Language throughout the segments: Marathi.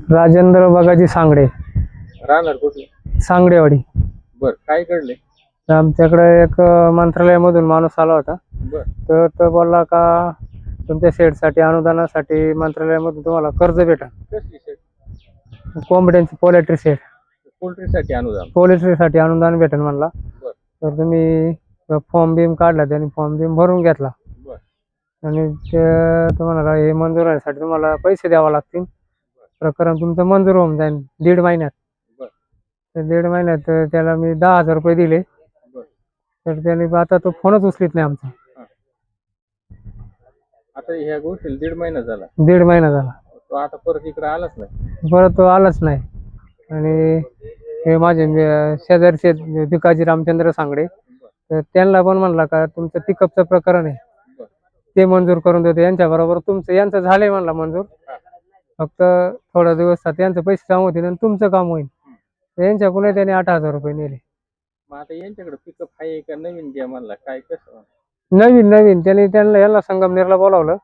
राजेंद्र बगाजी सांगडे, राहणार कुठले? सांगडेवाडी. बर, काय घडले? तर आमच्याकडे एक मंत्रालयामधून माणूस आला होता. बर. तर तो बोलला का तुमच्या शेडसाठी अनुदानासाठी मंत्रालयामधून तुम्हाला कर्ज भेटा. कसली शेड? कोंबड्यांची पोल्ट्री शेड, पोल्ट्रीसाठी अनुदान? पोल्ट्रीसाठी अनुदान भेटेल म्हणला. बर. तर तुम्ही फॉर्म बिम काढला, त्यांनी फॉर्म बिम भरून घेतला. बर. आणि ते तुम्हाला हे मंजूर होण्यासाठी तुम्हाला पैसे द्यावे लागतील. प्रकरण तुमचं मंजूर होऊन जाईल 1.5 महिन्यात. बर. तर 1.5 महिन्यात त्याला मी 10,000 रुपये दिले. बर. तर त्याने आता तो फोनच उचलीत नाही आमचा. आता ह्या गोष्टीला 1.5 महिना झाला. 1.5 महिना झाला. तो आता परत इकडे आलाच नाही. परत तो आलाच नाही. आणि हे माझे शेजारचे भिकाजी रामचंद्र सांगडे, तर त्यांना पण म्हणला का तुमचं पिकअपचं प्रकरण आहे, ते मंजूर करून देतो. यांच्याबरोबर यांचं झालंय म्हणला मंजूर. फक्त थोडा दिवसात यांचे पैसे जमा होतील आणि तुमचं काम होईल. यांच्याकडून त्यांनी 8,000 रुपये नेले. मग आता यांच्याकडे पिकअप आहे का नवीन द्या म्हणला, काय कसं? नवीन त्यांना यांना संगमनेरला बोलावलं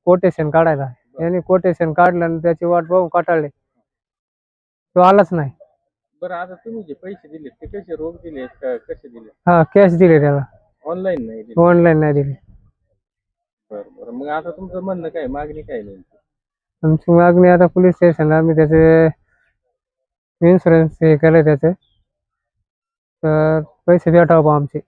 कोटेशन काढायला. यांनी कोटेशन काढलं आणि त्याची वाट पाहून काटाळले. तो आलाच नाही. बरं, आता तुम्ही जे पैसे दिले ते कसे रोख दिले का कसे दिले? हा, कॅश दिले त्याला, ऑनलाईन नाही दिले? ऑनलाईन नाही दिले. बरं बरं, मग आता तुमचं म्हणणं काय, मागणी काय नाही? आमची मागणी आता पोलीस स्टेशनला आम्ही त्याचे इन्शुरन्स हे केलं त्याचे, तर पैसे भेटावं आमचे.